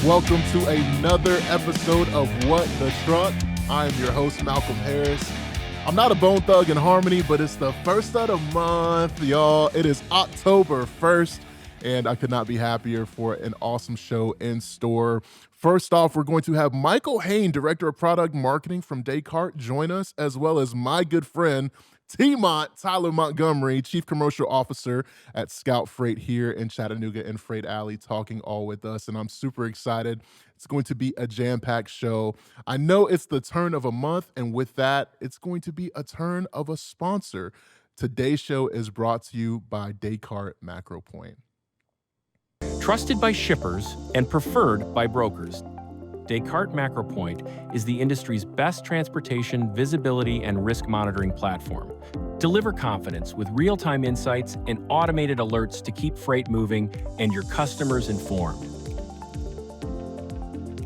Welcome to another episode of What the Truck. I am your host, Malcolm Harris. I'm not a Bone Thug in Harmony, but it's the first of the month, y'all. It is October 1st, and I could not be happier for an awesome show in store. First off, we're going to have Michael Hain, Director of Product Marketing from Descartes, join us, as well as my good friend, Tyler Montgomery, Chief Commercial Officer at Scout Freight here in Chattanooga and Freight Alley, talking all with us. And I'm super excited. It's going to be a jam-packed show. I know it's the turn of a month, and with that, it's going to be a turn of a sponsor. Today's show is brought to you by Descartes MacroPoint. Trusted by shippers and preferred by brokers, Descartes MacroPoint is the industry's best transportation, visibility, and risk monitoring platform. Deliver confidence with real-time insights and automated alerts to keep freight moving and your customers informed.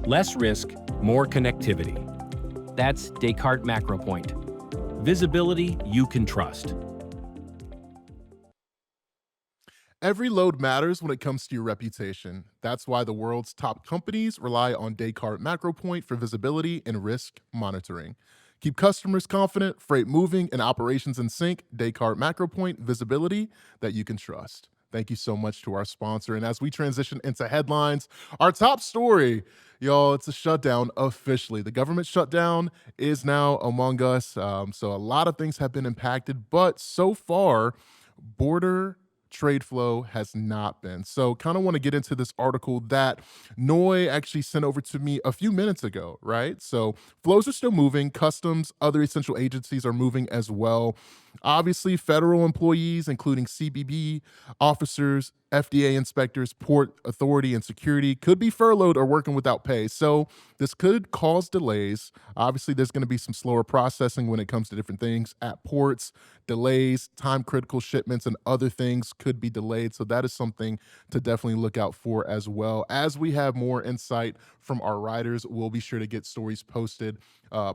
Less risk, more connectivity. That's Descartes MacroPoint. Visibility you can trust. Every load matters when it comes to your reputation. That's why the world's top companies rely on Descartes MacroPoint for visibility and risk monitoring. Keep customers confident, freight moving, and operations in sync. Descartes MacroPoint, visibility that you can trust. Thank you so much to our sponsor. And as we transition into headlines, our top story, y'all, it's a shutdown officially. The government shutdown is now among us. So a lot of things have been impacted, but so far, border trade flow has not been. So kind of want to get into this article that Noy actually sent over to me a few minutes ago, right? So flows are still moving. Customs, other essential agencies are moving as well. Obviously, federal employees, including CBP officers, FDA inspectors, port authority, and security could be furloughed or working without pay. So this could cause delays. Obviously, there's going to be some slower processing when it comes to different things at ports. Delays, time-critical shipments, and other things could be delayed. So that is something to definitely look out for as well. As we have more insight from our writers, we'll be sure to get stories posted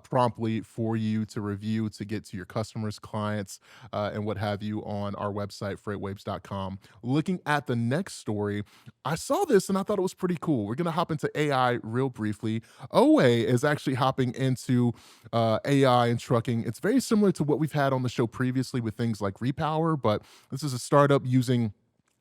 promptly for you to review, to get to your customers, clients, and what have you on our website, FreightWaves.com. Looking at the next story, I saw this and I thought it was pretty cool. We're going to hop into AI real briefly. OA is actually hopping into AI and trucking. It's very similar to what we've had on the show previously with things like Repower, but this is a startup using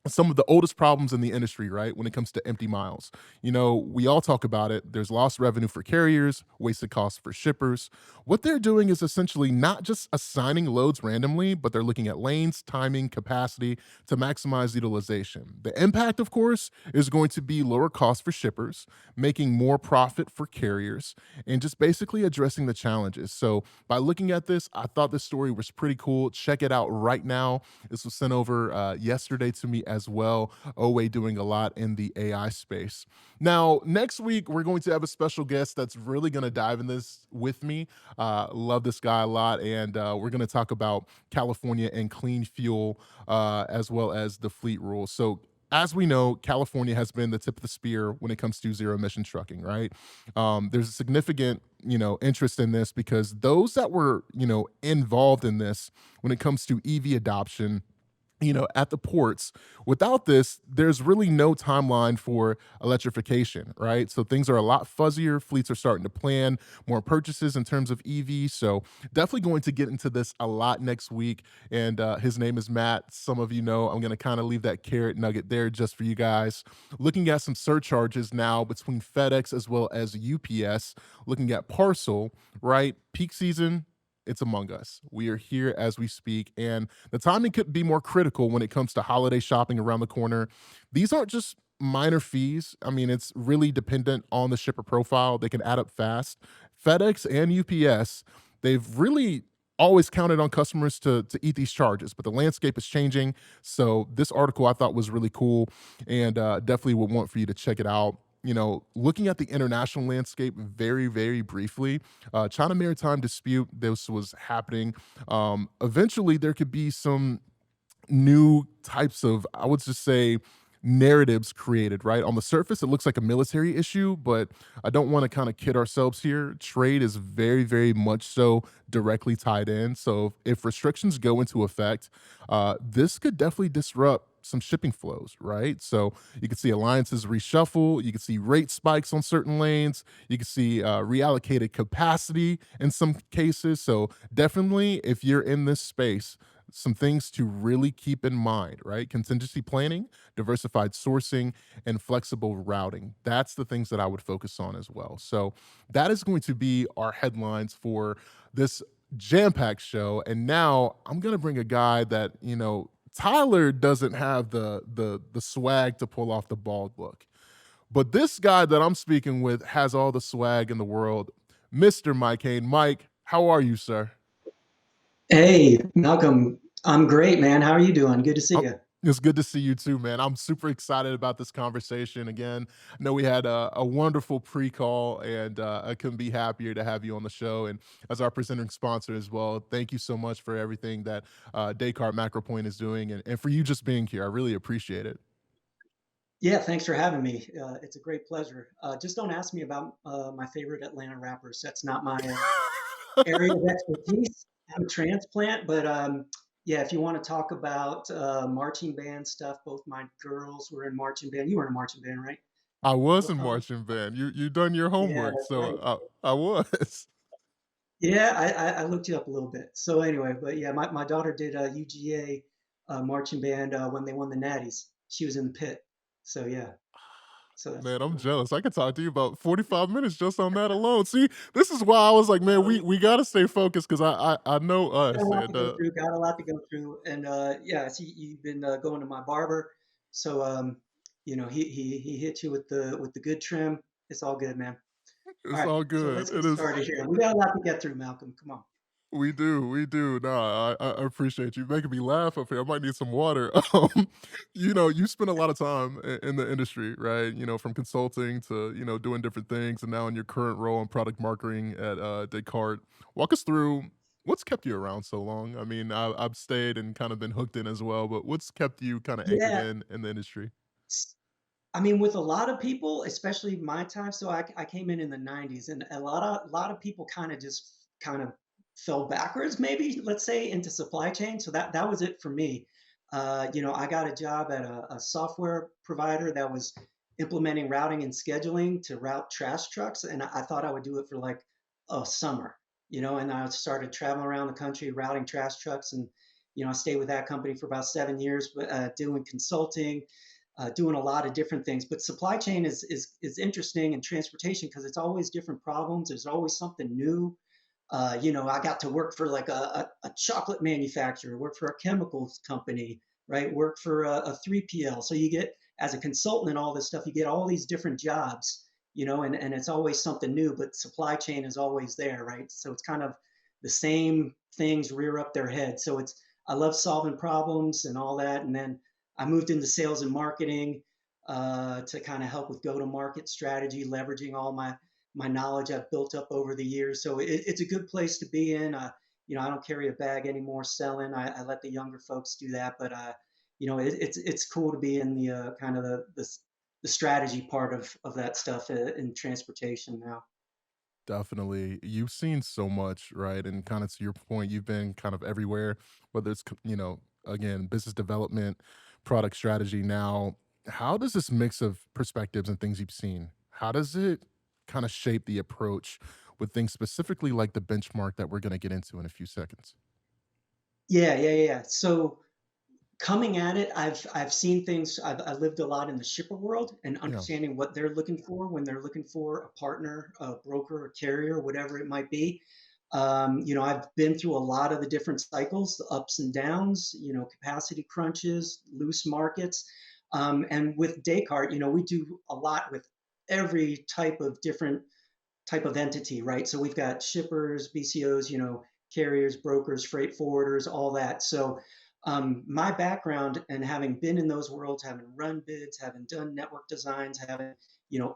some of the oldest problems in the industry, right? When it comes to empty miles. You know, we all talk about it. There's lost revenue for carriers, wasted costs for shippers. What they're doing is essentially not just assigning loads randomly, but they're looking at lanes, timing, capacity to maximize utilization. The impact, of course, is going to be lower costs for shippers, making more profit for carriers, and just basically addressing the challenges. So by looking at this, I thought this story was pretty cool. Check it out right now. This was sent over yesterday to me as well. OA doing a lot in the AI space. Now, next week, we're going to have a special guest that's really going to dive in this with me. Love this guy a lot. And we're going to talk about California and clean fuel, as well as the fleet rules. So as we know, California has been the tip of the spear when it comes to zero emission trucking, right? There's a significant, interest in this because those that were, involved in this when it comes to EV adoption, at the ports, without this, there's really no timeline for electrification, right? So things are a lot fuzzier. Fleets are starting to plan more purchases in terms of EV. So definitely going to get into this a lot next week. And his name is Matt. Some of you know, I'm going to kind of leave that carrot nugget there just for you guys. Looking at some surcharges now between FedEx as well as UPS, looking at parcel, right? Peak season, it's among us. We are here as we speak, and the timing could be more critical when it comes to holiday shopping around the corner. These aren't just minor fees. I mean, it's really dependent on the shipper profile. They can add up fast. FedEx and UPS, they've really always counted on customers to eat these charges, but the landscape is changing. So this article I thought was really cool, and definitely would want for you to check it out. Looking at the international landscape very, very briefly, China maritime dispute, this was happening. Eventually, there could be some new types of, I would just say, narratives created, right? On the surface, it looks like a military issue, but I don't want to kind of kid ourselves here. Trade is very, very much so directly tied in. So if restrictions go into effect, this could definitely disrupt some shipping flows, right? So you can see alliances reshuffle, you can see rate spikes on certain lanes, you can see reallocated capacity in some cases. So definitely, if you're in this space, some things to really keep in mind, right? Contingency planning, diversified sourcing, and flexible routing. That's the things that I would focus on as well. So that is going to be our headlines for this jam-packed show. And now I'm gonna bring a guy that, Tyler doesn't have the swag to pull off the bald look. But this guy that I'm speaking with has all the swag in the world. Mr. Mike Hain. Mike, how are you, sir? Hey, Malcolm. I'm great, man. How are you doing? Good to see Oh, you. it's good to see you too, man. I'm super excited about this conversation. Again, I know we had a wonderful pre-call, and I couldn't be happier to have you on the show. And as our presenting sponsor as well, thank you so much for everything that Descartes MacroPoint is doing, and for you just being here. I really appreciate it. Yeah, thanks for having me. It's a great pleasure. Just don't ask me about my favorite Atlanta rappers. That's not my area of expertise. I'm a transplant, but yeah, if you want to talk about marching band stuff, both my girls were in marching band. You were in a marching band, right? I was Both in of them? marching band. You done your Yeah, homework, that's so right. I was. Yeah, I looked you up a little bit. So anyway, but yeah, my daughter did a UGA marching band when they won the Natties. She was in the pit. So yeah. So that's Man, I'm cool. jealous. I could talk to you about 45 minutes just on that alone. See, this is why I was like, man, we gotta stay focused because I know Got a us. lot to And go through, got a lot to go through. And yeah, I see you've been going to my barber. So he hit you with the good trim. It's all good, man. All it's right, all so good. let's get It is. started here. We got a lot to get through, Malcolm. Come on. We do. No, I appreciate you making me laugh up here. I might need some water. You spend a lot of time in the industry, right? From consulting to doing different things, and now in your current role in product marketing at Descartes. Walk us through what's kept you around so long. I mean, I've stayed and kind of been hooked in as well, but what's kept you kind of anchored Yeah, in the industry? I mean, with a lot of people, especially my time, so I came in the 90s, and a lot of people kind of just kind of fell backwards, maybe let's say, into supply chain. So that was it for me. I got a job at a software provider that was implementing routing and scheduling to route trash trucks, and I thought I would do it for like a summer, and I started traveling around the country routing trash trucks, and I stayed with that company for about 7 years, doing consulting, doing a lot of different things. But supply chain is interesting, and transportation, because it's always different problems. There's always something new. I got to work for like a chocolate manufacturer, work for a chemicals company, right? Work for a 3PL. So you get, as a consultant and all this stuff, you get all these different jobs, and it's always something new, but supply chain is always there, right? So it's kind of the same things rear up their head. So I love solving problems and all that. And then I moved into sales and marketing to kind of help with go-to-market strategy, leveraging all my knowledge I've built up over the years. So it's a good place to be in. I don't carry a bag anymore selling. I let the younger folks do that, but it's cool to be in the kind of the strategy part of that stuff in transportation now. Definitely. You've seen so much, right? And kind of to your point, you've been kind of everywhere, whether it's, again, business development, product strategy. Now, how does this mix of perspectives and things you've seen, how does it kind of shape the approach with things specifically like the benchmark that we're going to get into in a few seconds? Yeah, yeah, yeah, yeah. So coming at it, I've seen things. I lived a lot in the shipper world and Yeah. understanding what they're looking for when they're looking for a partner, a broker, a carrier, whatever it might be. I've been through a lot of the different cycles, the ups and downs, capacity crunches, loose markets. And with Descartes, we do a lot with every type of different type of entity, right? So we've got shippers, BCOs, carriers, brokers, freight forwarders, all that. So my background and having been in those worlds, having run bids, having done network designs, having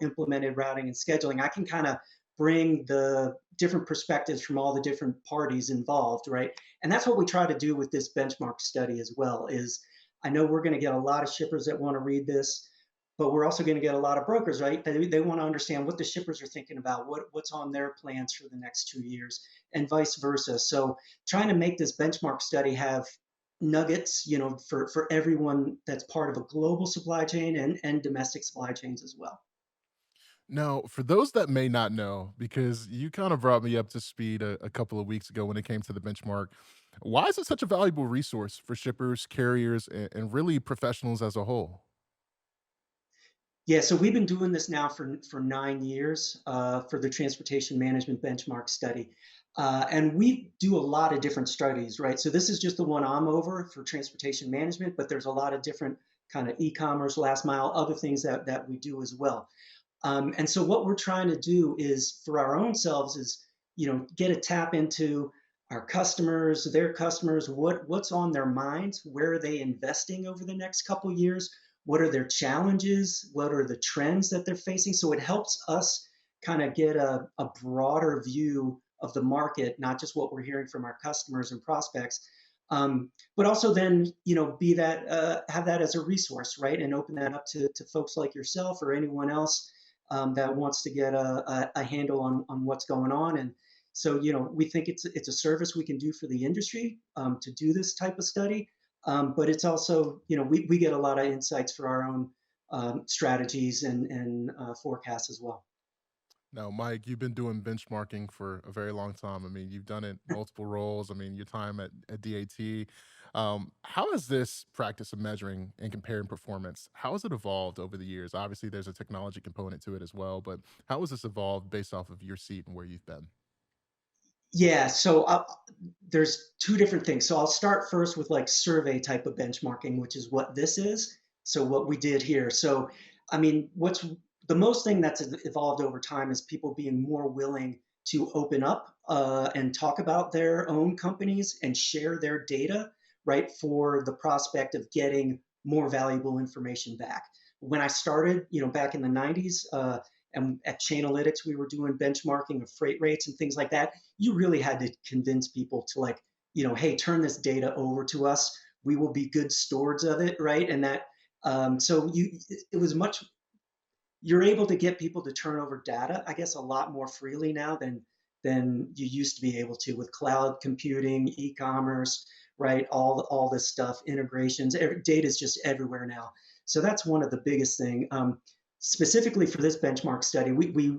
implemented routing and scheduling, I can kind of bring the different perspectives from all the different parties involved, right? And that's what we try to do with this benchmark study as well. Is I know we're going to get a lot of shippers that want to read this, but we're also going to get a lot of brokers, right? They want to understand what the shippers are thinking about, what's on their plans for the next 2 years, and vice versa. So trying to make this benchmark study have nuggets, for everyone that's part of a global supply chain and domestic supply chains as well. Now, for those that may not know, because you kind of brought me up to speed a couple of weeks ago when it came to the benchmark, why is it such a valuable resource for shippers, carriers, and really professionals as a whole? Yeah, so we've been doing this now for 9 years for the transportation management benchmark study, and we do a lot of different studies, right? So this is just the one I'm over for transportation management, but there's a lot of different kind of e-commerce, last mile, other things that we do as well. And so what we're trying to do is for our own selves is, get a tap into our customers, their customers, what's on their minds, where are they investing over the next couple of years, what are their challenges, what are the trends that they're facing. So it helps us kind of get a broader view of the market, not just what we're hearing from our customers and prospects, but also then be that have that as a resource, right, and open that up to folks like yourself or anyone else that wants to get a handle on what's going on. And so, we think it's a service we can do for the industry to do this type of study. But it's also, we get a lot of insights for our own strategies and forecasts as well. Now, Mike, you've been doing benchmarking for a very long time. I mean, you've done it multiple roles. I mean, your time at DAT. How has this practice of measuring and comparing performance, how has it evolved over the years? Obviously, there's a technology component to it as well, but how has this evolved based off of your seat and where you've been? Yeah, so there's two different things. So I'll start first with like survey type of benchmarking, which is what this is. So what we did here. So I mean, what's the most thing that's evolved over time is people being more willing to open up and talk about their own companies and share their data, right, for the prospect of getting more valuable information back. When I started, back in the 90s, and at Chainalytics, we were doing benchmarking of freight rates and things like that. You really had to convince people to like, hey, turn this data over to us. We will be good stewards of it, right? And that, so it was much. You're able to get people to turn over data, I guess, a lot more freely now than you used to be able to with cloud computing, e-commerce, right? All this stuff, integrations, data is just everywhere now. So that's one of the biggest thing. Specifically for this benchmark study, we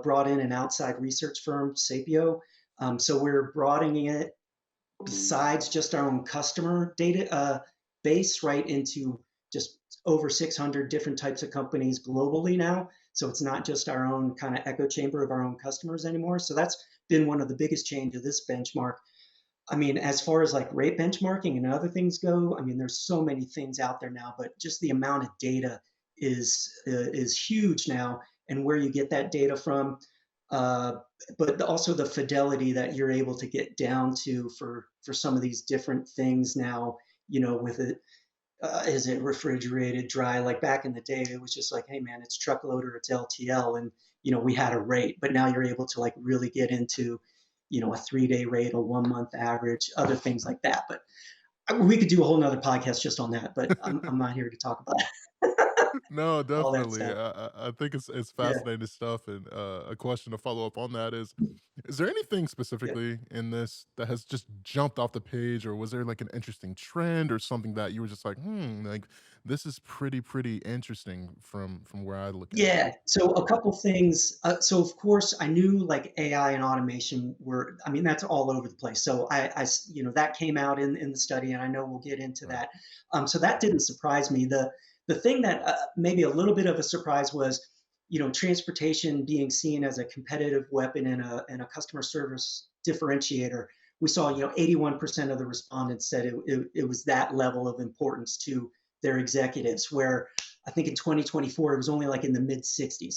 brought in an outside research firm, Sapio. So we're broadening it besides just our own customer data base, right, into just over 600 different types of companies globally now. So it's not just our own kind of echo chamber of our own customers anymore. So that's been one of the biggest changes of this benchmark. I mean, as far as like rate benchmarking and other things go, I mean, there's so many things out there now, but just the amount of data is huge now, and where you get that data from, uh, but also the fidelity that you're able to get down to for some of these different things now. With it, is it refrigerated, dry? Like back in the day, it was just like, hey man, it's truckload or it's LTL, and we had a rate. But now you're able to like really get into a 3-day rate, a 1 month average, other things like that. But we could do a whole nother podcast just on that, but I'm not here to talk about No, all that definitely. stuff. I think it's Yeah, fascinating stuff. And a question to follow up on that is there anything yeah. specifically in this that has just jumped off the page, or was there like an interesting trend or something that you were just like, like this is pretty interesting from where I look at it? Yeah. So a couple things. So of course, I knew like AI and automation were. I mean, that's all over the place. So that came out in the study, and I know we'll get into Right. that. So that didn't surprise me. The thing that maybe a little bit of a surprise was, transportation being seen as a competitive weapon and a customer service differentiator. We saw, 81% of the respondents said it was that level of importance to their executives, where I think in 2024 it was only like in the mid 60s.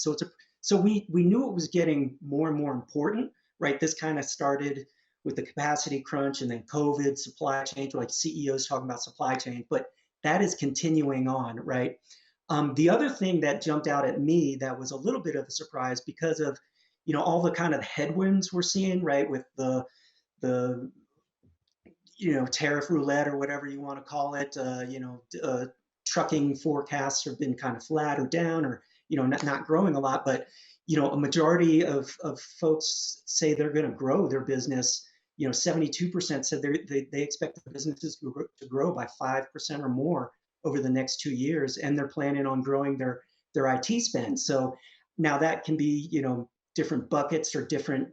So we knew it was getting more and more important, right? This kind of started with the capacity crunch and then COVID, supply chain, like CEOs talking about supply chain, but that is continuing on, right? The other thing that jumped out at me that was a little bit of a surprise because of all the kind of headwinds we're seeing, right, with the tariff roulette or whatever you want to call it. Trucking forecasts have been kind of flat or down, or not growing a lot. But a majority of folks say they're going to grow their business, 72% said they expect the businesses to grow by 5% or more over the next 2 years, and they're planning on growing their IT spend. So now that can be, different buckets or different,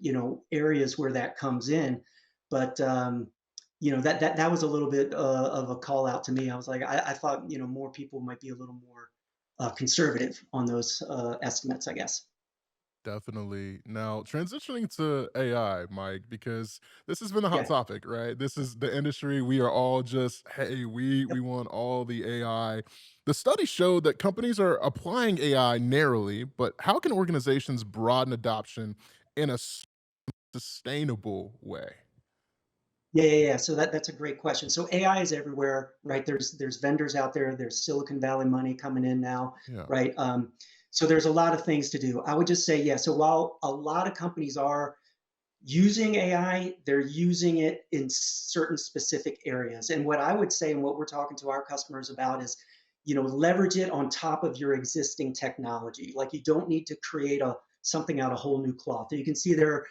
areas where that comes in. But that was a little bit of a call out to me. I was like, I thought, more people might be a little more conservative on those estimates, I guess. Definitely. Now, transitioning to AI, Mike, because this has been a hot Yeah. topic, right? This is the industry. We are all just, hey, we Yep. want all the AI. The study showed that companies are applying AI narrowly, but how can organizations broaden adoption in a sustainable way? Yeah. So that's a great question. So AI is everywhere, right? There's vendors out there. There's Silicon Valley money coming in now, Yeah. right? So there's a lot of things to do. I would just say, yeah. So while a lot of companies are using AI, they're using it in certain specific areas. And what I would say, and what we're talking to our customers about is, leverage it on top of your existing technology. Like you don't need to create a something out of whole new cloth. You can see there,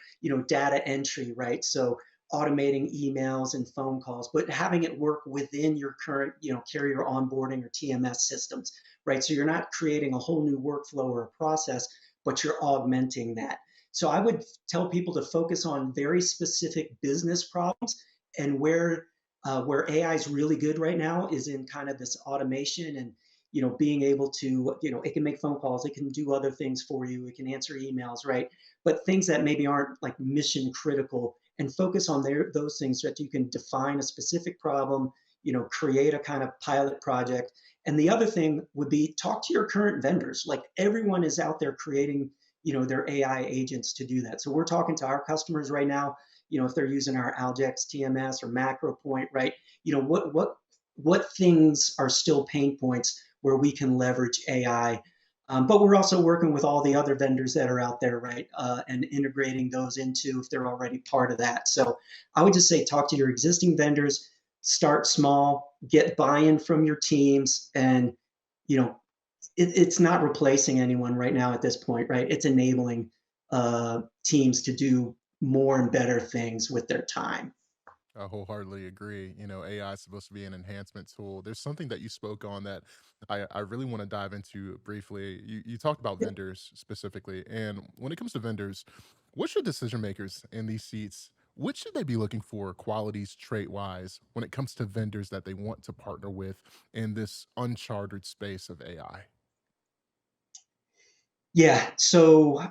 data entry, right? So automating emails and phone calls, but having it work within your current, carrier onboarding or TMS systems, right? So you're not creating a whole new workflow or a process, but you're augmenting that. So I would tell people to focus on very specific business problems, and where AI is really good right now is in kind of this automation and being able to, it can make phone calls, it can do other things for you, it can answer emails, right? But things that maybe aren't like mission critical, and focus on those things so that you can define a specific problem, create a kind of pilot project. And the other thing would be talk to your current vendors. Like everyone is out there creating their AI agents to do that. So we're talking to our customers right now, if they're using our Aljex TMS or MacroPoint, right? What things are still pain points where we can leverage AI. But we're also working with all the other vendors that are out there, right? And integrating those into if they're already part of that. So I would just say talk to your existing vendors, start small, get buy-in from your teams, and you know it's not replacing anyone right now at this point, right? It's enabling teams to do more and better things with their time. I wholeheartedly agree. AI is supposed to be an enhancement tool. There's something that you spoke on that I really want to dive into briefly. You talked about Yep. vendors specifically. And when it comes to vendors, what should decision makers in these seats, what should they be looking for qualities trait wise when it comes to vendors that they want to partner with in this uncharted space of AI? Yeah. So,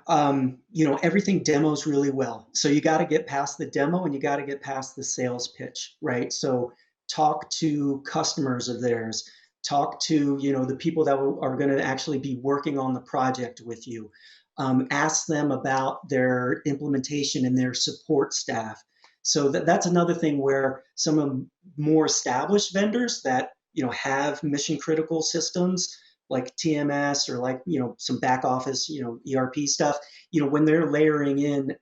everything demos really well. So you got to get past the demo and you got to get past the sales pitch, right? So talk to customers of theirs, talk to, the people that are going to actually be working on the project with you. Ask them about their implementation and their support staff. So that's another thing where some of more established vendors that, have mission critical systems like TMS or like, some back office, ERP stuff, when they're layering in,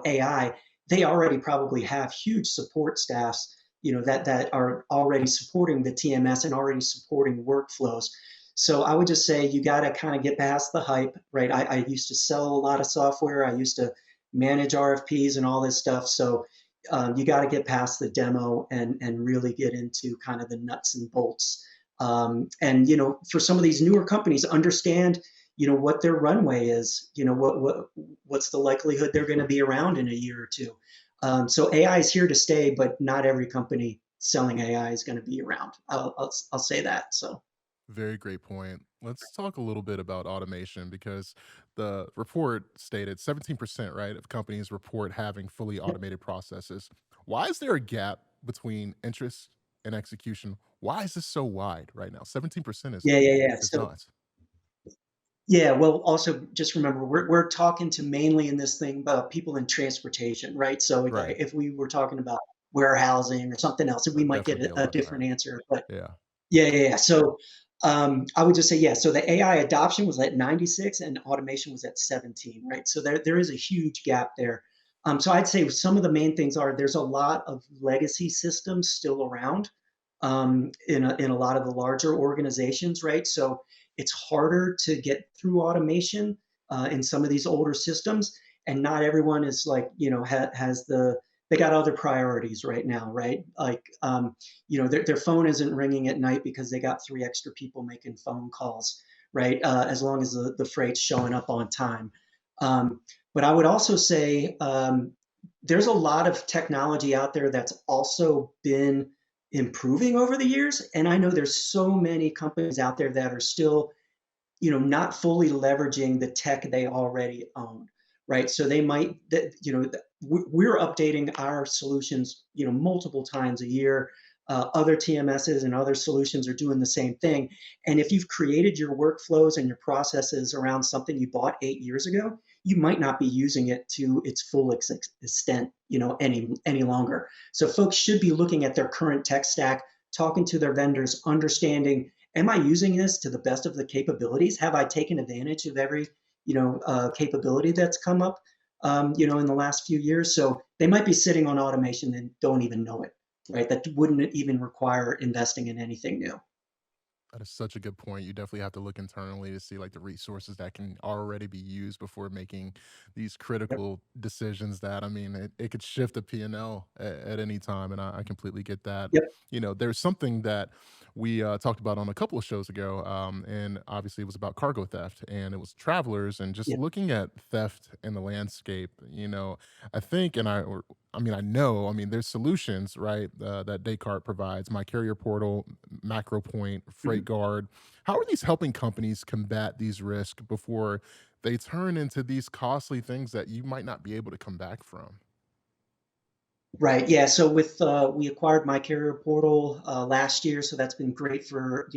AI, they already probably have huge support staffs, that are already supporting the TMS and already supporting workflows. So I would just say you got to kind of get past the hype, right? I used to sell a lot of software. I used to manage RFPs and all this stuff. So you got to get past the demo and really get into kind of the nuts and bolts. And for some of these newer companies, understand what their runway is. What's the likelihood they're going to be around in a year or two. So AI is here to stay, but not every company selling AI is going to be around. I'll say that. So Very great point. Let's talk a little bit about automation because the report stated 17%, right, of companies report having fully yep. automated processes. Why is there a gap between interest and execution? Why is this so wide right now? 17% Yeah. is So nuts. yeah, well, also just remember we're talking to mainly in this thing about people in transportation, right? So like Right. if we were talking about warehousing or something else, we That'd might get definitely be a a lot different higher. answer. But Yeah. yeah. So I would just say yeah. So the AI adoption was at 96 and automation was at 17, right? So there is a huge gap there. So I'd say some of the main things are there's a lot of legacy systems still around in a lot of the larger organizations, right? So it's harder to get through automation in some of these older systems, and not everyone is like has they got other priorities right now, right? Like, their phone isn't ringing at night because they got three extra people making phone calls, right? As long as the freight's showing up on time. Um, but I would also say there's a lot of technology out there that's also been improving over the years. And I know there's so many companies out there that are still, not fully leveraging the tech they already own, right? So they might, we're updating our solutions, multiple times a year. Other TMSs and other solutions are doing the same thing. And if you've created your workflows and your processes around something you bought 8 years ago, you might not be using it to its full extent, any longer. So folks should be looking at their current tech stack, talking to their vendors, understanding, am I using this to the best of the capabilities? Have I taken advantage of every capability that's come up in the last few years? So they might be sitting on automation and don't even know it, right? That wouldn't even require investing in anything new. That is such a good point. You definitely have to look internally to see like the resources that can already be used before making these Yep. critical decisions that I mean it could shift the P&L at any time. And I completely get that. Yep. There's something that we talked about on a couple of shows ago. And obviously it was about cargo theft and it was travelers and just Yep. looking at theft in the landscape, I think, I mean, I know, I mean, there's solutions, right, that Descartes provides, MyCarrierPortal, MacroPoint, Mhm. FreightGuard. How are these helping companies combat these risks before they turn into these costly things that you might not be able to come back from? Right. Yeah. So with we acquired My Carrier Portal last year, so that's been great for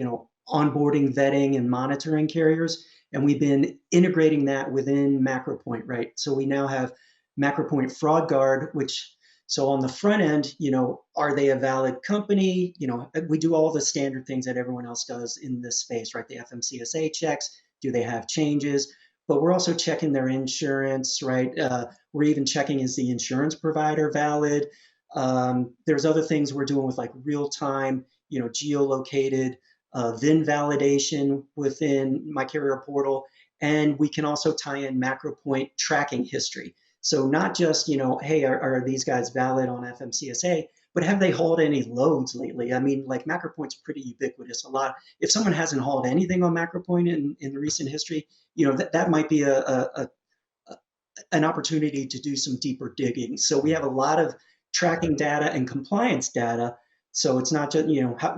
onboarding, vetting, and monitoring carriers. And we've been integrating that within MacroPoint, right? So we now have MacroPoint FraudGuard, which so on the front end, are they a valid company? We do all the standard things that everyone else does in this space, right? The FMCSA checks. Do they have changes? But we're also checking their insurance, right? We're even checking, is the insurance provider valid? There's other things we're doing with like real time, geolocated VIN validation within my carrier portal. And we can also tie in MacroPoint tracking history. So not just, hey, are these guys valid on FMCSA, but have they hauled any loads lately? I mean, like MacroPoint's pretty ubiquitous. A lot. If someone hasn't hauled anything on MacroPoint in the recent history, that might be an opportunity to do some deeper digging. So we have a lot of tracking data and compliance data. So it's not just,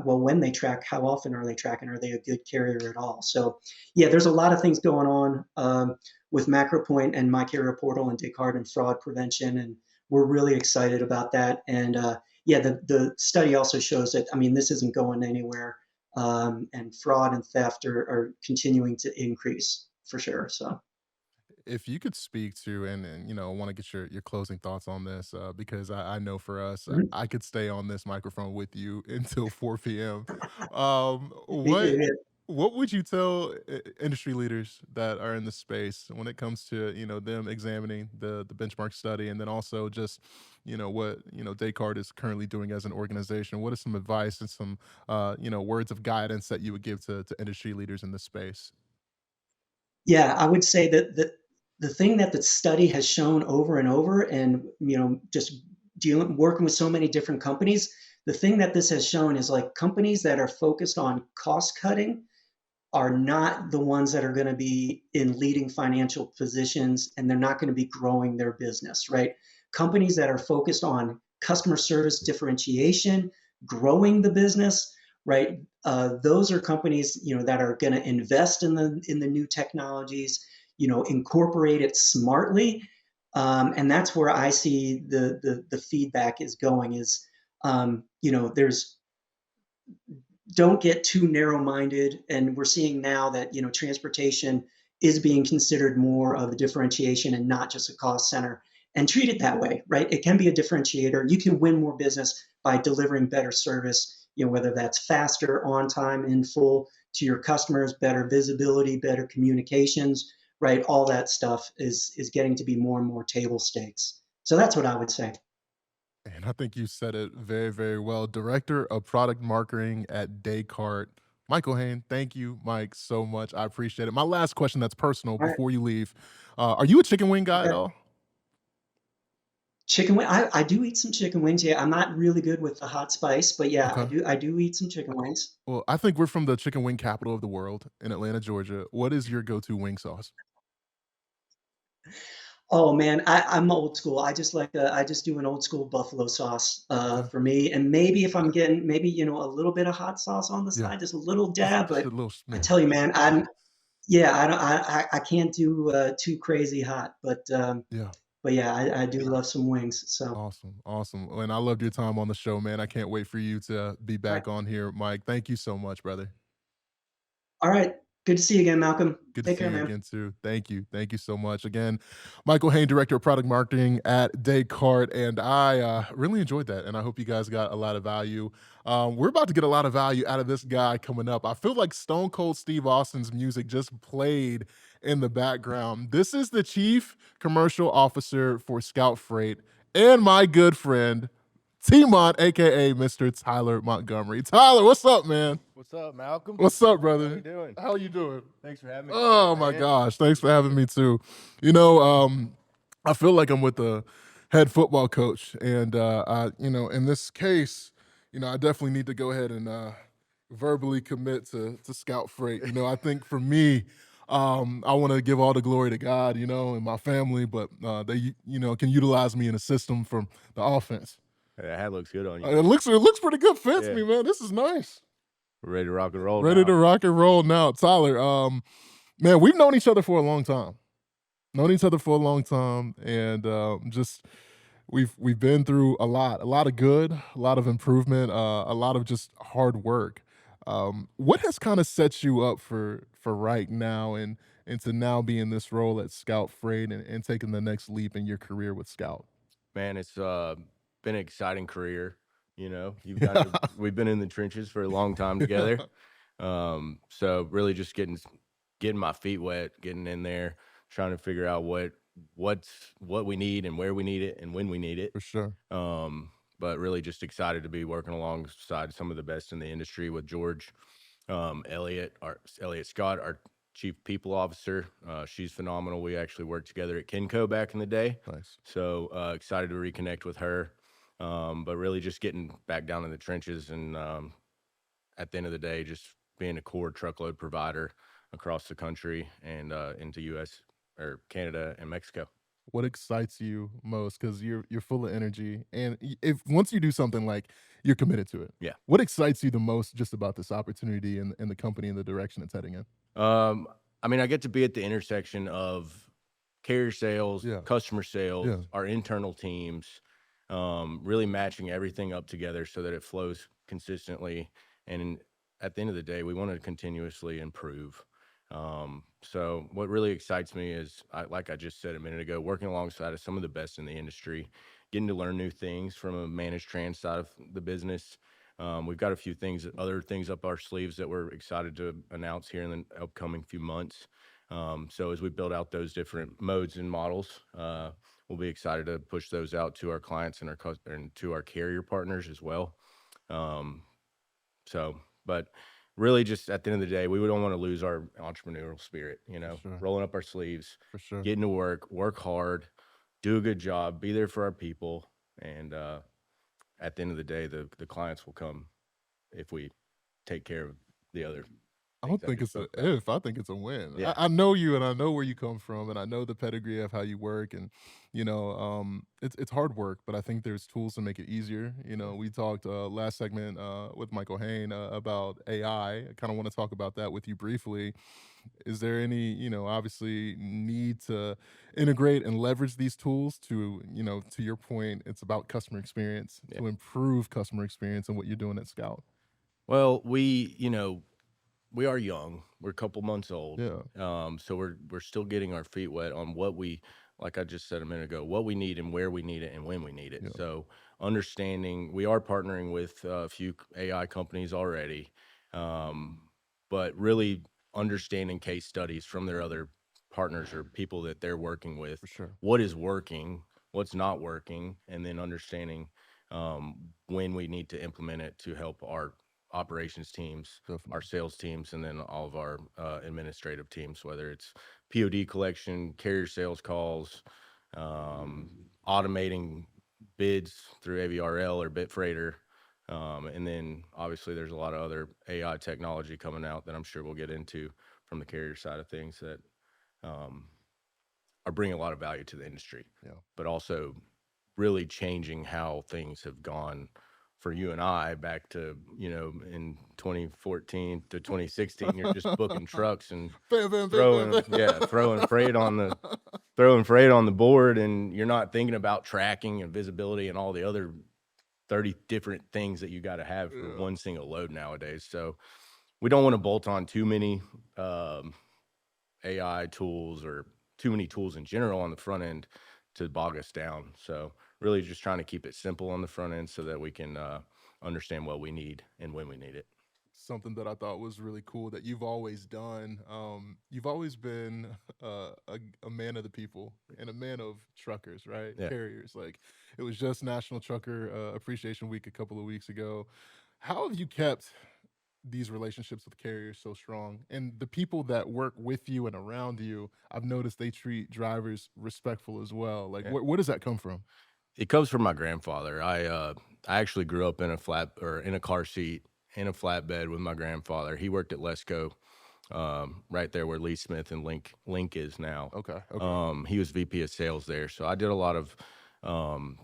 when they track, how often are they tracking? Are they a good carrier at all? So yeah, there's a lot of things going on with MacroPoint and MyCarrierPortal and Descartes and fraud prevention. And we're really excited about that. And yeah, the study also shows that, I mean, this isn't going anywhere. And fraud and theft are continuing to increase for sure. So. If you could speak to and I want to get your closing thoughts on this because I know for us Mhm. I could stay on this microphone with you until 4 p.m. Me too. What Yeah. what would you tell industry leaders that are in the space when it comes to them examining the benchmark study and then also just what Descartes is currently doing as an organization? What is some advice and some words of guidance that you would give to industry leaders in this space? Yeah, I would say that the thing that the study has shown over and over, and just working with so many different companies, the thing that this has shown is like companies that are focused on cost cutting are not the ones that are going to be in leading financial positions, and they're not going to be growing their business, right? Companies that are focused on customer service differentiation, growing the business, right? Those are companies that are going to invest in the new technologies, incorporate it smartly, and that's where I see the feedback is going. Is there's don't get too narrow-minded, and we're seeing now that transportation is being considered more of a differentiation and not just a cost center, and treat it that way, right? It can be a differentiator. You can win more business by delivering better service, whether that's faster, on time, in full to your customers, better visibility, better communications, right? All that stuff is getting to be more and more table stakes. So that's what I would say. And I think you said it very, very well. Director of Product Marketing at Descartes. Michael Hain, thank you, Mike, so much. I appreciate it. My last question that's personal All right. before you leave. Are you a chicken wing guy at Okay. all? Chicken wing. I do eat some chicken wings. Yeah, I'm not really good with the hot spice, but yeah, Okay. I do eat some chicken wings. Well, I think we're from the chicken wing capital of the world in Atlanta, Georgia. What is your go-to wing sauce? Oh man, I'm old school. I just do an old school buffalo sauce Okay. for me, and maybe if I'm getting maybe a little bit of hot sauce on the Yeah. side, just a little Just dab. just But a little I smidge. tell you, man, I'm yeah, I don't I can't do too crazy hot, Yeah. but yeah, I do love some wings. So Awesome. Awesome. And I loved your time on the show, man. I can't wait for you to be all right, back on here, Mike. Thank you so much, brother. all right, good to see you again, Malcolm. Good to Take see care, you man. again too. Thank you. Thank you so much. Again, Michael Hain, Director of Product Marketing at Descartes. And I really enjoyed that. And I hope you guys got a lot of value. We're about to get a lot of value out of this guy coming up. I feel like Stone Cold Steve Austin's music just played in the background. This is the Chief Commercial Officer for Scout Freight and my good friend, T-Mont, aka Mr. Tyler Montgomery. Tyler, what's up, man? What's up, Malcolm? What's up, How you brother? doing? How you doing? Thanks for having me. Oh my Man. gosh, thanks for having me too. You know, I feel like I'm with the head football coach, and in this case, I definitely need to go ahead and verbally commit to Scout Freight. I think for me, I want to give all the glory to God, and my family, but they, can utilize me in a system from the offense. Hey, that hat looks good on you. It looks pretty good. Fits Yeah, me, man. This is nice. we're ready to rock and roll Ready to now. rock and roll now, Tyler. Man, we've known each other for a long time. Known each other for a long time, and just we've been through a lot of good, a lot of improvement, a lot of just hard work. What has kind of set you up for right now, and to now be in this role at Scout Freight and taking the next leap in your career with Scout? Man, it's been an exciting career. You've Yeah, we've been in the trenches for a long time yeah, together. So really just getting my feet wet, getting in there, trying to figure out what we need and where we need it and when we need it. for sure. But really just excited to be working alongside some of the best in the industry with George, Elliot Scott, our chief people officer. She's phenomenal. We actually worked together at Kinco back in the day. Nice. So excited to reconnect with her. But really just getting back down in the trenches and at the end of the day, just being a core truckload provider across the country and into US or Canada and Mexico. What excites you most? Because you're full of energy, and if once you do something, like, you're committed to it. Yeah. What excites you the most just about this opportunity and the company and the direction it's heading in? Um, I mean, I get to be at the intersection of carrier sales, Yeah, customer sales, yeah, our internal teams, really matching everything up together so that it flows consistently. And at the end of the day, we want to continuously improve. So what really excites me is, like I just said a minute ago, working alongside of some of the best in the industry, getting to learn new things from a managed trans side of the business. We've got a few other things up our sleeves that we're excited to announce here in the upcoming few months. So as we build out those different modes and models, we'll be excited to push those out to our clients and and to our carrier partners as well. Um, but really, just at the end of the day, we don't want to lose our entrepreneurial spirit. for sure, Rolling up our sleeves, for sure. getting to work hard, do a good job, be there for our people, and at the end of the day, the clients will come if we take care of the other I things don't I think just it's a spoke about. if, I think it's a win. I Yeah. I know you, and I know where you come from, and I know the pedigree of how you work, and, it's hard work, but I think there's tools to make it easier. We talked, last segment, with Michael Hain, about AI. I kinda wanna talk about that with you briefly. Is there any, obviously need to integrate and leverage these tools to your point, it's about customer experience, Yeah. to improve customer experience and what you're doing at Scout? Well, we are young. We're a couple months old. Yeah, So we're still getting our feet wet on like I just said a minute ago, what we need and where we need it and when we need it. yeah, So understanding, we are partnering with a few AI companies already, um, but really understanding case studies from their other partners or people that they're working with, for sure. what is working, what's not working, and then understanding when we need to implement it to help our operations teams, our Definitely. sales teams, and then all of our administrative teams, whether it's POD collection, carrier sales calls, automating bids through AVRL or Bitfreighter. And then obviously there's a lot of other AI technology coming out that I'm sure we'll get into from the carrier side of things that um, are bringing a lot of value to the industry, Yeah. but also really changing how things have gone for you and I back to, in 2014 to 2016, you're just booking trucks and Bam, bam, bam, bam, bam. throwing freight on the board, and you're not thinking about tracking and visibility and all the other 30 different things that you got to have for Yeah. one single load nowadays. So we don't want to bolt on too many AI tools or too many tools in general on the front end to bog us down. So really just trying to keep it simple on the front end so that we can understand what we need and when we need it. Something that I thought was really cool that you've always done. You've always been a man of the people and a man of truckers, right? Yeah. Carriers. Like it was just National Trucker Appreciation Week a couple of weeks ago. How have you kept these relationships with carriers so strong? And the people that work with you and around you, I've noticed they treat drivers respectful as well. Like, Yeah. where does that come from? It comes from my grandfather. I actually grew up in a car seat in a flatbed with my grandfather. He worked at Lesco, right there where Lee Smith and Link is now. Okay. Okay. He was VP of sales there, so I did a lot of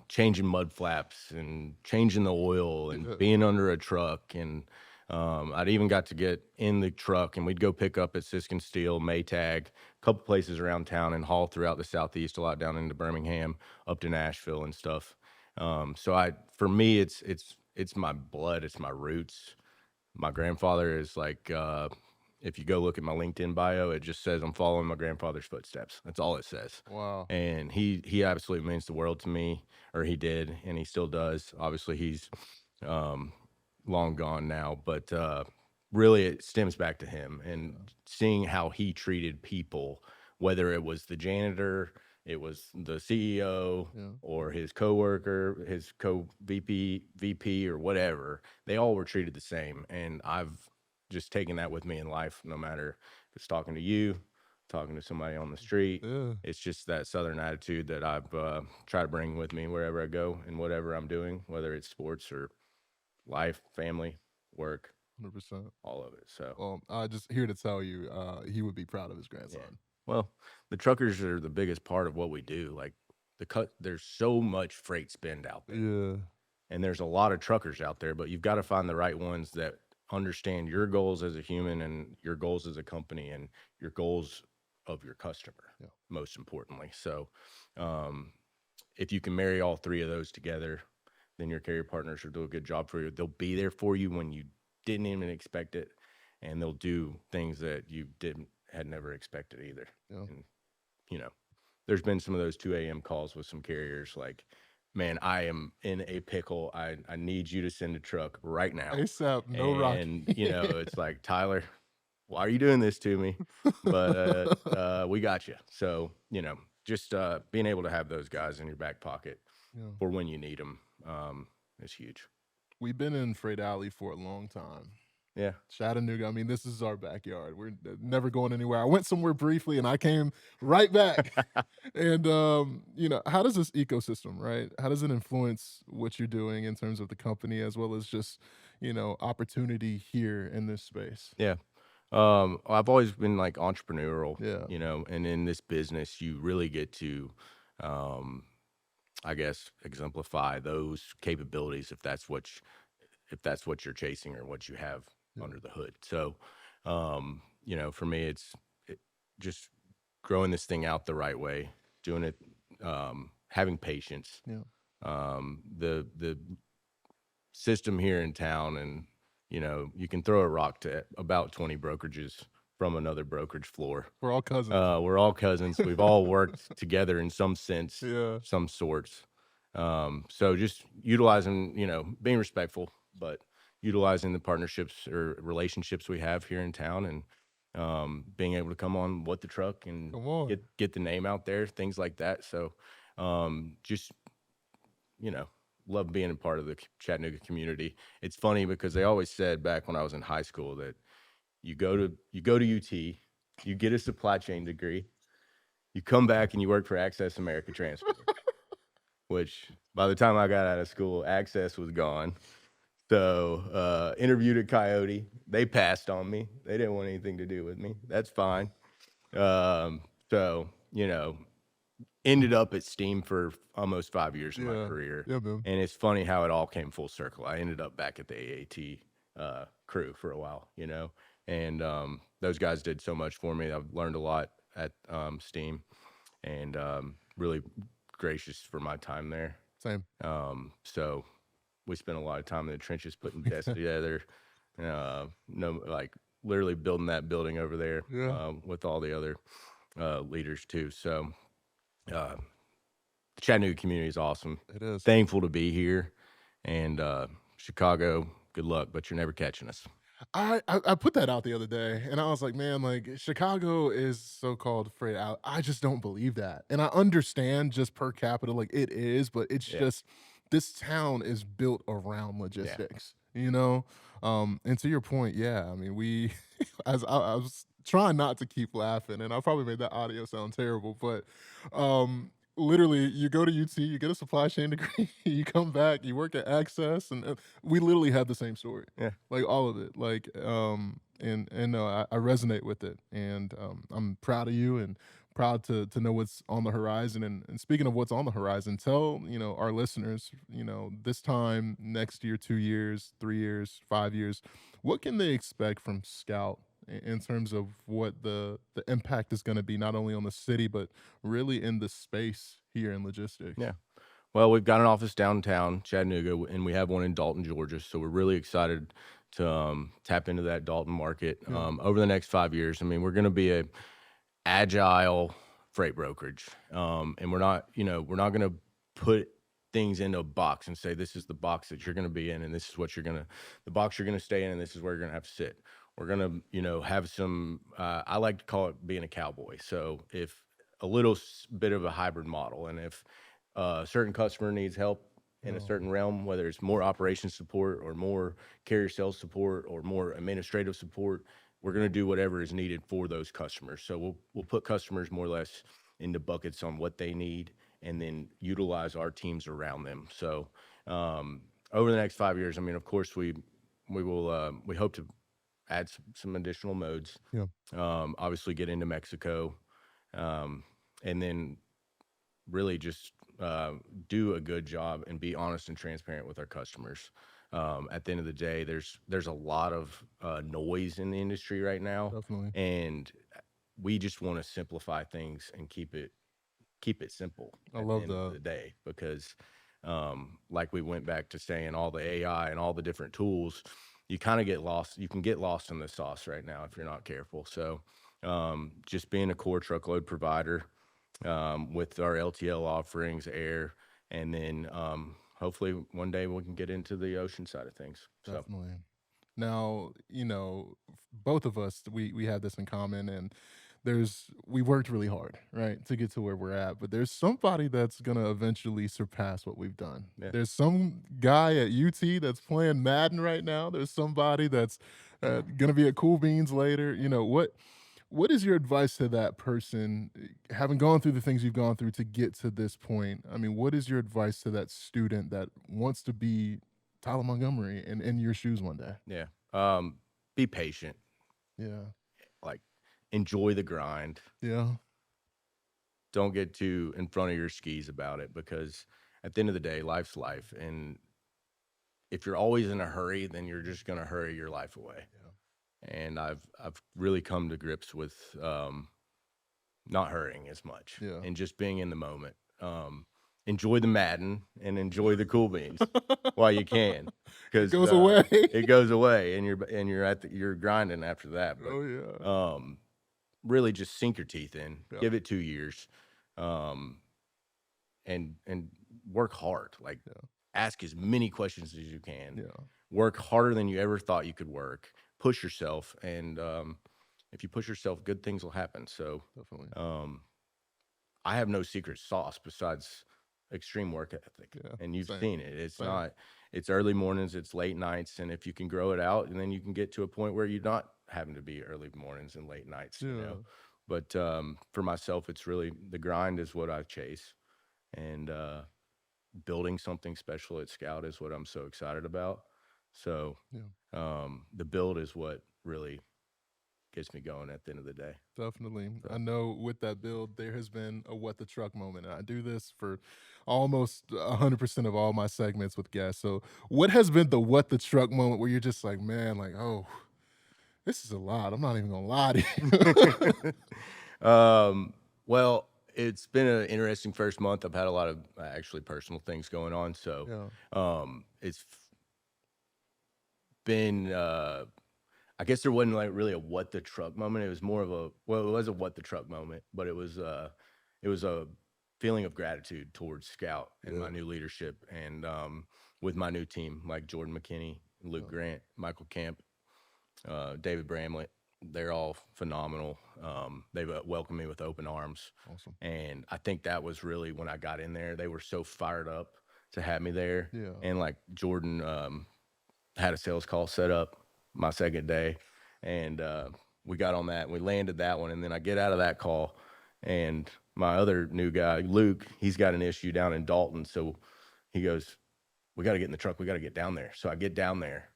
changing mud flaps and changing the oil and Yeah. being under a truck, and I'd even got to get in the truck and we'd go pick up at Siskin Steel, Maytag, a couple places around town, and haul throughout the Southeast, a lot down into Birmingham, up to Nashville and stuff. For me, it's my blood, it's my roots. My grandfather is like, if you go look at my LinkedIn bio, it just says I'm following my grandfather's footsteps. That's all it says. Wow. And he absolutely means the world to me, or he did, and he still does. Obviously, he's um, long gone now, but really it stems back to him and seeing how he treated people, whether it was the janitor, it was the CEO, Yeah. or his coworker, his VP, or whatever. They all were treated the same, and I've just taken that with me in life. No matter if it's talking to you, talking to somebody on the street, Yeah. it's just that Southern attitude that I've tried to bring with me wherever I go and whatever I'm doing, whether it's sports or life, family, work, 100%. all of it. So, Well, I just here to tell you, he would be proud of his yeah. grandson. Well, the truckers are the biggest part of what we do. Like there's so much freight spend out there, Yeah. and there's a lot of truckers out there, but you've got to find the right ones that understand your goals as a human and your goals as a company and your goals of your customer, Yeah. most importantly. So, um, if you can marry all three of those together, then your carrier partners will do a good job for you. They'll be there for you when you didn't even expect it, and they'll do things that you had never expected either. Yeah. And there's been some of those 2 a.m. calls with some carriers like, man, I am in a pickle. I need you to send a truck right now. ASAP, no Rocky. And it's like, Tyler, why are you doing this to me? But we got you. So just being able to have those guys in your back pocket Yeah. for when you need them is huge. We've been in Freight Alley for a long time. Yeah. Chattanooga. I mean, this is our backyard. We're never going anywhere. I went somewhere briefly and I came right back. And how does this ecosystem, right? How does it influence what you're doing in terms of the company as well as just, opportunity here in this space? Yeah. I've always been like entrepreneurial, Yeah. And in this business, you really get to, I guess, exemplify those capabilities if that's what you're chasing or what you have Yeah. under the hood. So, for me, just growing this thing out the right way, doing it, having patience. Yeah. The system here in town, and you can throw a rock to about 20 brokerages from another brokerage floor. We're all cousins. We're all cousins. We've all worked together in some sense, Yeah. some sorts. So just utilizing, being respectful, but utilizing the partnerships or relationships we have here in town, and being able to come on What the Truck and Come on. get the name out there, things like that. So just love being a part of the Chattanooga community. It's funny because they always said back when I was in high school that you go to UT, you get a supply chain degree, you come back and you work for Access America Transport, which by the time I got out of school, access was gone. So, interviewed at Coyote. They passed on me. They didn't want anything to do with me. That's fine. So, ended up at Steam for almost 5 years of my Yeah. career, Yeah, man. and it's funny how it all came full circle. I ended up back at the AAT, crew for a while, and, those guys did so much for me. I've learned a lot at, Steam, and, really gracious for my time there. Same. So we spent a lot of time in the trenches putting desks together, no, like, literally building that building over there, Yeah. with all the other, leaders too. So, uh, the Chattanooga community is awesome. It is. Thankful to be here, and, Chicago, good luck, but you're never catching us. I put that out the other day, and I was like, "Man, like, Chicago is so-called afraid out." I just don't believe that, and I understand just per capita, like, it is, but it's Yeah, just this town is built around yeah, logistics, you know? And to your point, yeah, I mean, we as I was trying not to keep laughing, and I probably made that audio sound terrible, but, literally, you go to UT, you get a supply chain degree, you come back, you work at Access, and, we literally had the same story. yeah. Like, all of it, like, and no, I resonate with it, and, I'm proud of you and proud to know what's on the horizon, and speaking of what's on the horizon, tell, our listeners, this time next year, 2 years, 3 years, 5 years, what can they expect from Scout in terms of what the impact is gonna be not only on the city, but really in the space here in logistics? Yeah. Well, we've got an office downtown Chattanooga, and we have one in Dalton, Georgia. So we're really excited to tap into that Dalton market Yeah. over the next 5 years. I mean, we're going to be a agile freight brokerage, and we're not going to put things into a box and say this is the box that you're going to be in, and this is what the box you're going to stay in, and this is where you're going to have to sit. We're going to, have some. I like to call it being a cowboy. So if a little bit of a hybrid model, and if a certain customer needs help in a Yeah. certain realm, whether it's more operations support or more carrier sales support or more administrative support, we're going to do whatever is needed for those customers. So we'll put customers more or less into buckets on what they need, and then utilize our teams around them. So over the next 5 years, I mean, of course, we hope to add some additional modes. Yeah. Obviously, get into Mexico, and then really just do a good job and be honest and transparent with our customers. At the end of the day, there's a lot of noise in the industry right now, Definitely. and we just want to simplify things and keep it simple I at the love end of that. the day, because like we went back to saying, all the AI and all the different tools, you kind of get lost. You can get lost in the sauce right now if you're not careful. So just being a core truckload provider, with our LTL offerings, air, and then hopefully one day we can get into the ocean side of things. So Definitely. Now, both of us, we have this in common, and we worked really hard, right, to get to where we're at. But there's somebody that's gonna eventually surpass what we've done. yeah, There's some guy at UT that's playing Madden right now. There's somebody that's gonna be at Cool Beans later. What is your advice to that person, having gone through the things you've gone through to get to this point? I mean, what is your advice to that student that wants to be Tyler Montgomery and in your shoes one day? yeah. Be patient. Yeah. Like, enjoy the grind. Yeah. Don't get too in front of your skis about it, because at the end of the day, life's life, and if you're always in a hurry, then you're just gonna hurry your life away. Yeah. And I've really come to grips with not hurrying as much Yeah. and just being in the moment. Enjoy the Madden and enjoy the Cool Beans while you can, It because goes away. it goes away, and you're grinding after that. Oh, yeah. But really, just sink your teeth in, Yeah. give it 2 years, um, and work hard. Like, Yeah. ask as many questions as you can. Yeah. Work harder than you ever thought you could work. Push yourself, and if you push yourself, good things will happen. So Definitely. I have no secret sauce besides extreme work ethic, Yeah. and you've Same. seen it. It's Same. not. It's early mornings, it's late nights, and if you can grow it out, and then you can get to a point where you're not having to be early mornings and late nights. Yeah. But for myself, it's really the grind is what I chase, and building something special at Scout is what I'm so excited about. So Yeah. the build is what really gets me going at the end of the day. Definitely. So. I know with that build, there has been a what the truck moment. And I do this for almost 100% of all my segments with guests. So, what has been the what the truck moment where you're just like, man, like, oh, this is a lot. I'm not even gonna lie to you. Well, it's been an interesting first month. I've had a lot of actually personal things going on. So it's been I guess there wasn't like really a what the truck moment. It was more of a, well, it was a what the truck moment, but it was a feeling of gratitude towards Scout and my new leadership, and with my new team like Jordan McKinney, Luke Grant, Michael Camp, David Bramlett. They're all phenomenal. They've welcomed me with open arms. Awesome. And I think that was really when I got in there. They were so fired up to have me there. Yeah. And like Jordan had a sales call set up my second day, and we got on that and we landed that one. And then I get out of that call, and my other new guy, Luke, he's got an issue down in Dalton. So he goes, we got to get in the truck. We got to get down there. So I get down there,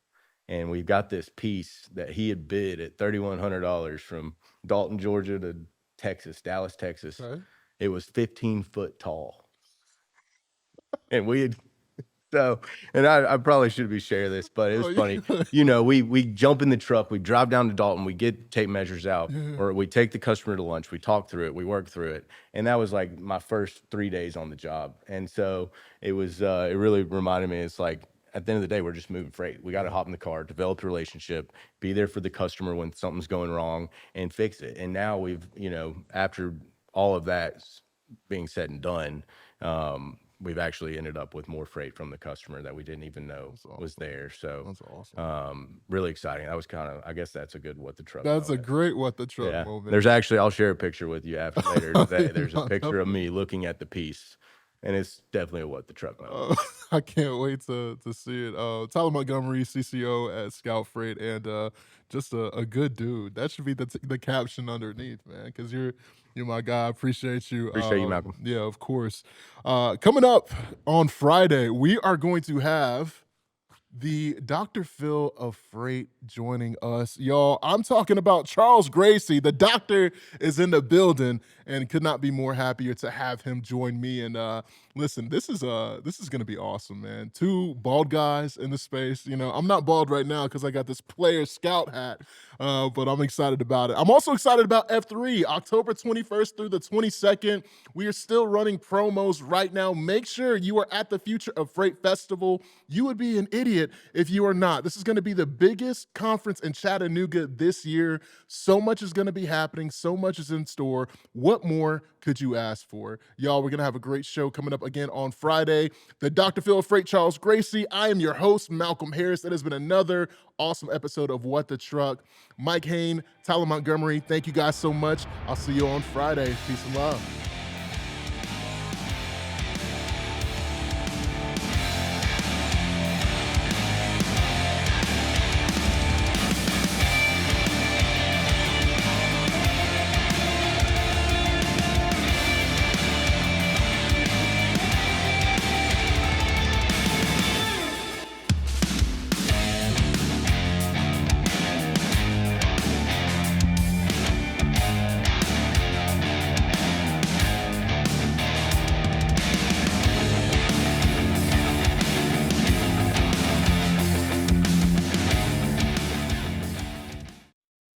and we've got this piece that he had bid at $3,100 from Dalton, Georgia to Texas, Dallas, Texas. Okay. It was 15 foot tall. And we had, so, and I probably should be sharing this, but it was funny. You know, we jump in the truck, we drive down to Dalton, we get tape measures out, or we take the customer to lunch, we talk through it, we work through it. And that was like my first 3 days on the job. And so it was, it really reminded me, it's like, at the end of the day, we're just moving freight. We got to hop in the car, develop a relationship, be there for the customer when something's going wrong, and fix it. And now we've, you know, after all of that being said and done, we've actually ended up with more freight from the customer that we didn't even know was there. So That's awesome. really exciting. That was kind of, I guess that's a good what the truck That's moment. a great what the truck moment. There's actually, I'll share a picture with you after later today. There's a picture of me looking at the piece, and it's definitely a what the truck moment. I can't wait to see it. Tyler Montgomery, CCO at Scout Freight, and just a good dude. That should be the caption underneath, man, because you're my guy. I appreciate you. Appreciate you, Malcolm. Yeah, of course. Coming up on Friday, we are going to have the Dr. Phil of Freight joining us. Y'all, I'm talking about Charles Gracie. The doctor is in the building and could not be more happier to have him join me. And listen, this is gonna be awesome, man. Two bald guys in the space. You know, I'm not bald right now because I got this player scout hat, but I'm excited about it. I'm also excited about F3, October 21st through the 22nd. We are still running promos right now. Make sure you are at the Future of Freight Festival. You would be an idiot if you are not. This is going to be the biggest conference in Chattanooga this year. So much is going to be happening. So much is in store. What more could you ask for? Y'all, we're going to have a great show coming up again on Friday. The Dr. Phil of Freight, Charles Gracie. I am your host, Malcolm Harris. That has been another awesome episode of What the Truck. Mike Hain, Tyler Montgomery, thank you guys so much. I'll see you on Friday. Peace and love.